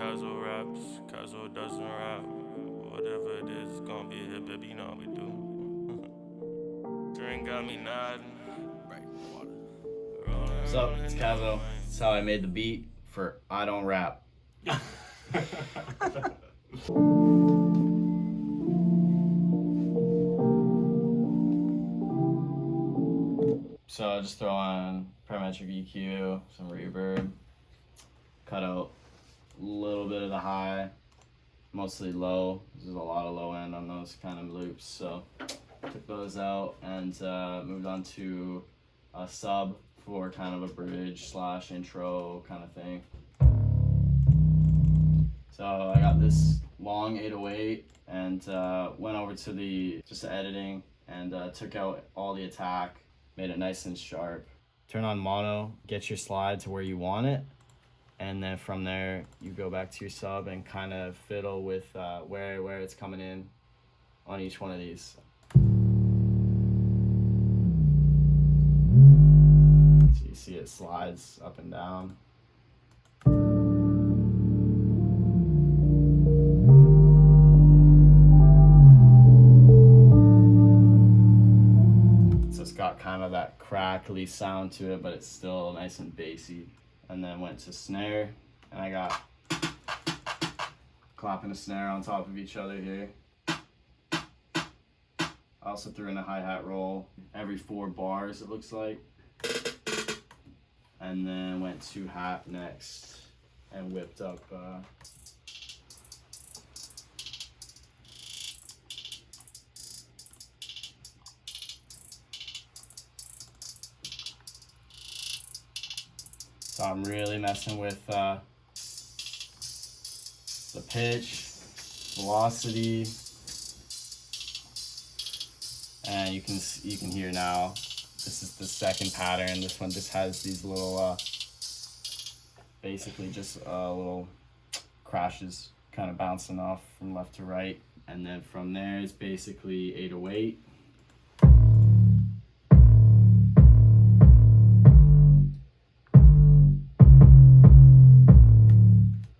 Cazo raps, Cazo doesn't rap. Whatever it is, it's gonna be a hit, baby. You know how we do. Drink got me nodding. What's up? It's Cazo. That's how I made the beat for I Don't Rap. So I'll just throw on parametric EQ, some reverb, cut out a little bit of the high, mostly low. There's a lot of low end on those kind of loops, so took those out and moved on to a sub for kind of a bridge / intro kind of thing. So I got this long 808 and went over to the editing and took out all the attack, made it nice and sharp. Turn on mono, get your slide to where you want it, and then from there you go back to your sub and kind of fiddle with where it's coming in on each one of these. So you see it slides up and down. Got kind of that crackly sound to it, but it's still nice and bassy. And then went to snare, and I got clapping a snare on top of each other here. I also threw in a hi-hat roll every 4 bars, it looks like. And then went to hat next and whipped up So I'm really messing with the pitch, velocity, and you can hear now. This is the second pattern. This one just has these little, basically just little crashes, kind of bouncing off from left to right, and then from there is basically 808.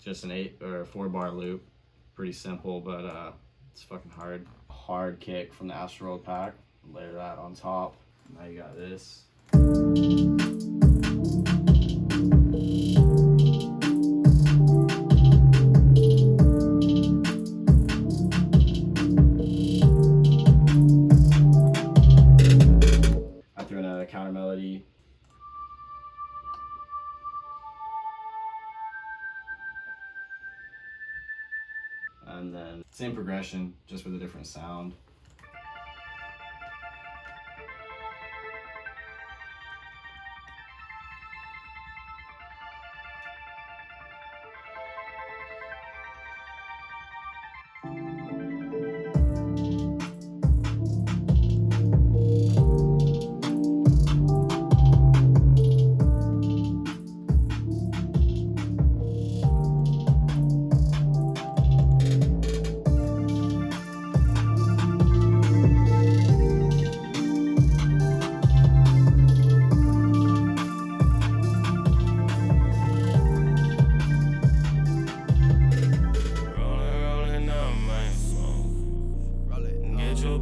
Just an 8 or 4 bar loop, pretty simple, but it's fucking hard. Hard kick from the Astro Road pack. Layer that on top. Now you got this. I threw in a counter melody. And then same progression, just with a different sound.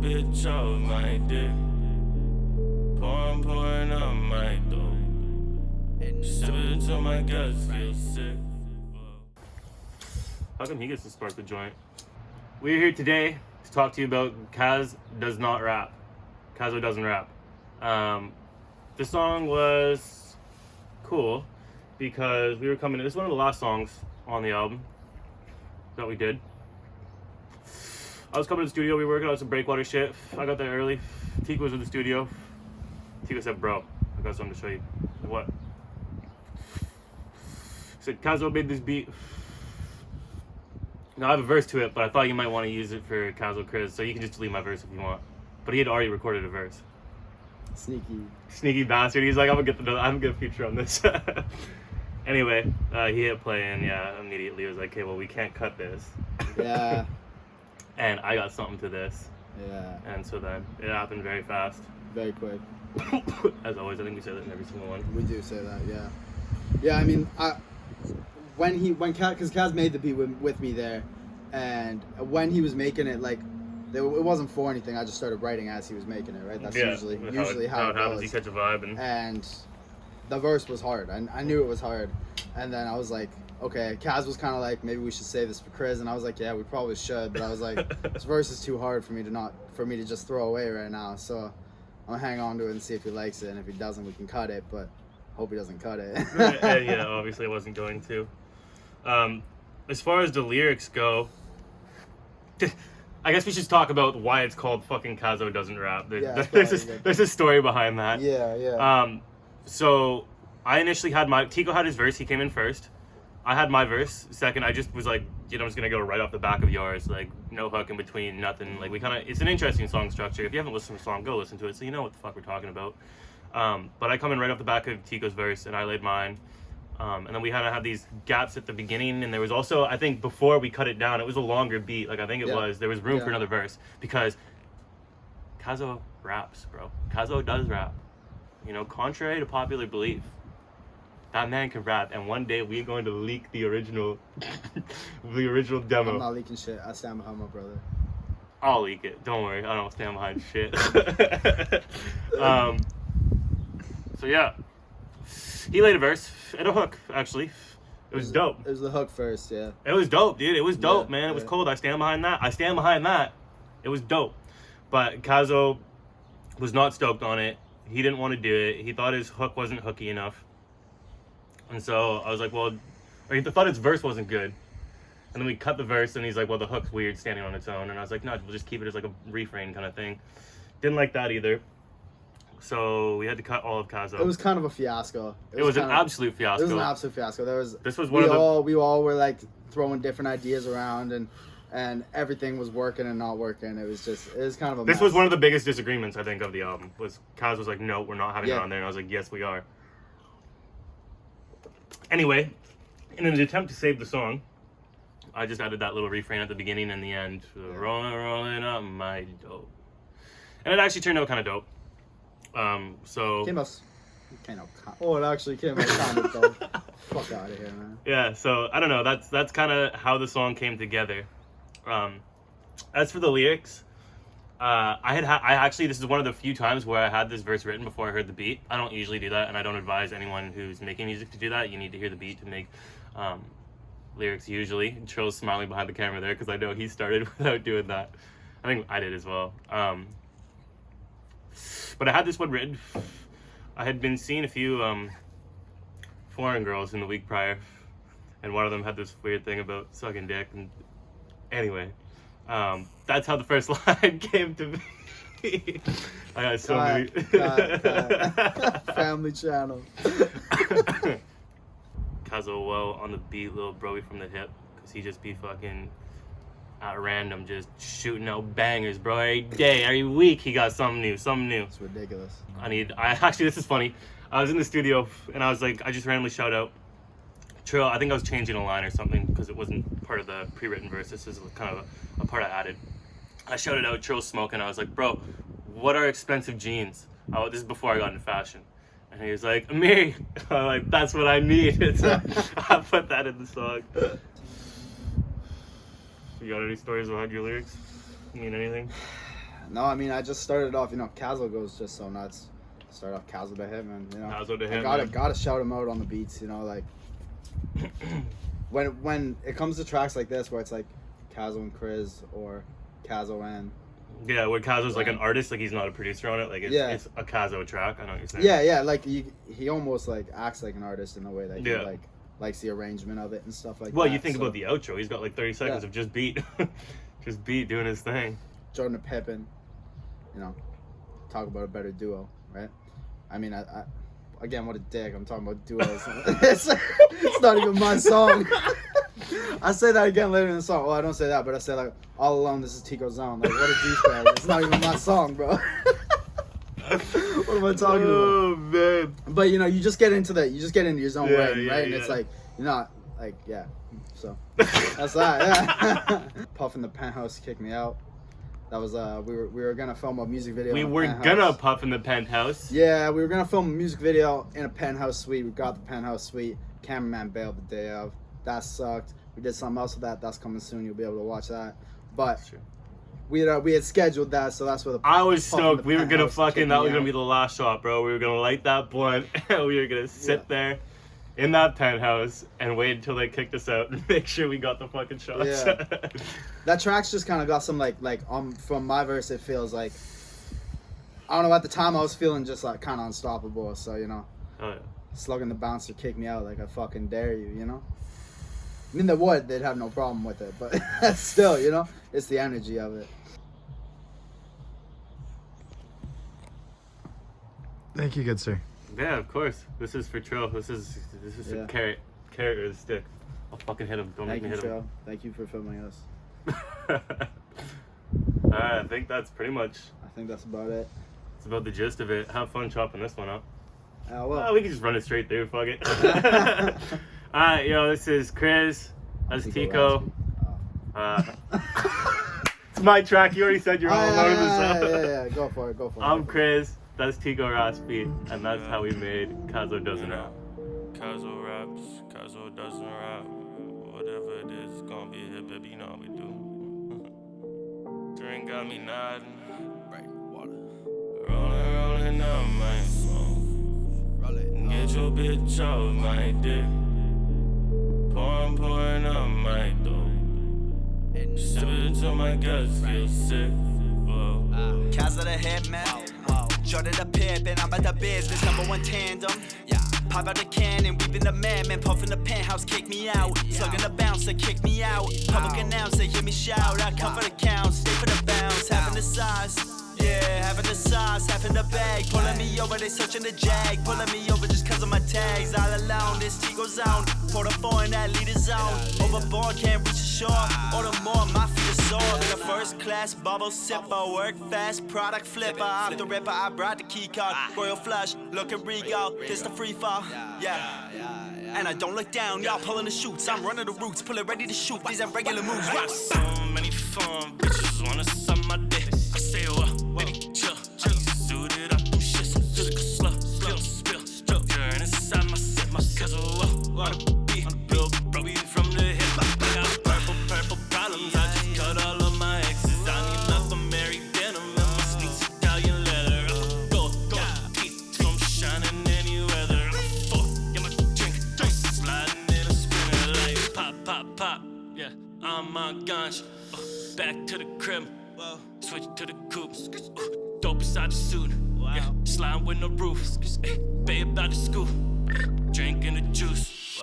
Bitch off my dick, pouring up my dough, sipping till my guts feel sick. How come he gets to spark the joint? We're here today to talk to you about Cazo Does Not Rap. Cazo Doesn't Rap. This song was cool because we were coming in. This is one of the last songs on the album that we did. I was coming to the studio, we were working on some breakwater shit. I got there early. Tiko was in the studio. Tiko said, bro, I got something to show you. I said, what? He said, Cazo made this beat. Now I have a verse to it, but I thought you might want to use it for Cazo Kriz, so you can just delete my verse if you want. But he had already recorded a verse. Sneaky bastard. He's like, I'm gonna get a feature on this. Anyway, he hit play and yeah, immediately was like, okay, well we can't cut this. Yeah. And I got something to this. Yeah. And so then it happened very fast. Very quick. As always, I think we say that in every single one. We do say that, yeah. Yeah, I mean, because Kaz made the beat with me there, and when he was making it, like, it wasn't for anything. I just started writing as he was making it, right? That's usually how it happens. goes. You catch a vibe, and the verse was hard. I knew it was hard, and then I was like, okay. Kaz was kind of like, maybe we should save this for Kriz, and I was like, yeah, we probably should. But I was like, this verse is too hard for me to just throw away right now. So I'm gonna hang on to it and see if he likes it, and if he doesn't, we can cut it. But hope he doesn't cut it. Yeah, obviously I wasn't going to. As far as the lyrics go, I guess we should talk about why it's called fucking Cazo Doesn't Rap. There's a story behind that. Yeah. So I initially had Tiko had his verse. He came in first. I had my verse second. I just was like, I'm just gonna go right off the back of yours, like no hook in between, nothing. Like it's an interesting song structure. If you haven't listened to the song, go listen to it so you know what the fuck we're talking about. But I come in right off the back of Tiko's verse, and I laid mine. And then we had these gaps at the beginning, and there was also, I think before we cut it down, it was a longer beat. Like I think there was room for another verse because Cazo raps, bro. Cazo does rap. Contrary to popular belief, that man can rap, and one day we're going to leak the original, demo. I'm not leaking shit. I stand behind my brother. I'll leak it. Don't worry. I don't stand behind shit. So yeah. He laid a verse and a hook, actually. It was dope. It was the hook first, yeah. It was dope, dude. It was dope, man. It was yeah. cold. I stand behind that. It was dope. But Cazo was not stoked on it. He didn't want to do it. He thought his hook wasn't hooky enough. And so I was like, or he thought his verse wasn't good. And then we cut the verse, and he's like, well, the hook's weird standing on its own. And I was like, no, we'll just keep it as like a refrain kind of thing. Didn't like that either. So we had to cut all of Cazo. It was kind of a fiasco. It was an absolute fiasco. It was an absolute fiasco. We all were like throwing different ideas around, and everything was working and not working. It was kind of a mess. This was one of the biggest disagreements, I think, of the album. Was Kaz was like, no, we're not having it on there. And I was like, yes, we are. Anyway, in an attempt to save the song, I just added that little refrain at the beginning and the end. Rolling up my dope. And it actually turned out kind of dope. It actually came out kind of dope. Fuck out of here, man. Yeah, so I don't know. That's kind of how the song came together. As for the lyrics, I actually, this is one of the few times where I had this verse written before I heard the beat. I don't usually do that, and I don't advise anyone who's making music to do that. You need to hear the beat to make lyrics usually. Trill's smiling behind the camera there because I know he started without doing that. I think I did as well. But I had this one written. I had been seeing a few foreign girls in the week prior, and one of them had this weird thing about sucking dick. And anyway, that's how the first line came to me. I got so many. Family channel. Cazo well on the beat, little broy from the hip, because he just be fucking at random, just shooting out bangers, bro. Every day, every week, he got something new. It's ridiculous. Actually, this is funny. I was in the studio, and I was like, I just randomly shout out Trill. I think I was changing a line or something, because it wasn't part of the pre-written verse. This is kind of a part I added. I shouted out Trill smoking. I was like, bro, what are expensive jeans? This is before I got into fashion. And he was like, Amir. I'm like, that's what I need. So I put that in the song. You got any stories behind your lyrics? Mean anything? No, I mean, I just started off, Cazo goes just so nuts. Start off Cazo to Hitman, Cazo to Hitman. I gotta shout him out on the beats, like when it comes to tracks like this where it's like Cazo and Kriz or Cazo and where Cazo's like an artist, like he's not a producer on it, like it's a Cazo track. I know what you're saying. Yeah, like he almost like acts like an artist in the way that he like likes the arrangement of it and stuff like that. Well, you think about the outro, he's got like 30 seconds of just beat doing his thing. Jordan and Pippen, talk about a better duo, right? I mean, I again, what a dick. I'm talking about duos. It's not even my song. I say that again later in the song. Well, I don't say that, but I say like, all alone, this is Tico's zone. Like, what a douchebag. It's not even my song, bro. What am I talking about? Oh, man. But, you just get into your zone writing, right? And it's like, you're not, like, yeah. So, that's that, yeah. Puff in the Penthouse kicked me out. That was, we were gonna film a music video. We were gonna puff in the Penthouse. Yeah, we were gonna film a music video in a penthouse suite. We got the penthouse suite. Cameraman bailed the day of. That sucked. We did something else with that. That's coming soon. You'll be able to watch that. But That's true. we had scheduled that, so that's where the. I was puff in stoked. the We were gonna penthouse fucking. kicked That me was gonna out. be the last shot, bro. We were gonna light that blunt. And we were gonna sit Yeah. there in that penthouse and wait until they kicked us out and make sure we got the fucking shots. Yeah. That track's just kind of got some like from my verse, it feels like. I don't know. At the time, I was feeling just like kind of unstoppable. So Oh yeah. slugging the bouncer kick me out like I fucking dare you. I mean, they would. They'd have no problem with it, but still, it's the energy of it. Thank you, good sir. Yeah, of course. This is for Trill. This is Yeah. a carrot or a stick. I'll fucking hit him. Don't Thank make you, me hit Phil. Thank you for filming us. him. Alright, I think that's pretty much. I think that's about it. It's about the gist of it. Have fun chopping this one up. Well. We can just run it straight through. Fuck it. Alright, this is Kriz. That's Tiko. It's my track. You already said you're all loading this up. Yeah. Go for it. I'm Kriz. That's Tiko Raspy, and that's how we made Cazo Doesn't Rap. Cazo raps, Cazo doesn't rap. Whatever it is, it's gonna be a hit, baby. You know how we do. Drink got me nodding. Right, water. Rolling up my smoke. Roll it. Get your bitch off my dick. Pouring up my dough. And Sip it till my guts feel sick. Whoa. Cazo the hitman. Jordan the pip, and I'm at the business, #1 tandem. Yeah. Pop out the cannon, weaving the man, puffing the penthouse, kick me out. Slugging the bouncer, kick me out. Public announcer, hear me shout. I come for the count, stay for the bounce, having the size. Yeah, having the sauce, having the bag. Pulling me over, they searching the jag. Pulling me over just cause of my tags. All alone, this Tiko zone. Pour the four in that leader zone. Overboard, can't reach the shore. Order more, my feet are sore. In a first class bubble sipper. Work fast, product flipper. Off the ripper, I brought the key card. Royal flush, looking regal. This the free fall. Yeah. And I don't look down, y'all pulling the shoots. I'm running the roots, pulling ready to shoot. These ain't regular moves. I got so many fun bitches wanna suck my dick. I say what, baby, chill. Suit it up, shit, just slow, spill. You're inside my set, my schedule. Wanna be real, bro, we from the hip. I got purple problems. I just cut all of my exes. I need nothing Mary denim and my sneaks Italian leather. I'm go, so I'm shining any weather. I'm full, get my drink, sliding in a spinner like pop. Yeah, I'm on ganj. Back to the crib. Switch to the coupe. Dope inside the suit. Yeah, sliding with no roof. Babe about the scoop. Drinking the juice.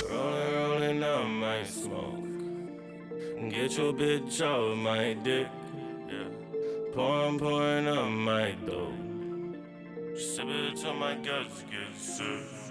Rolling up my smoke. Get your bitch off my dick. Yeah. Pouring up my dough. Sip it till my guts get sick.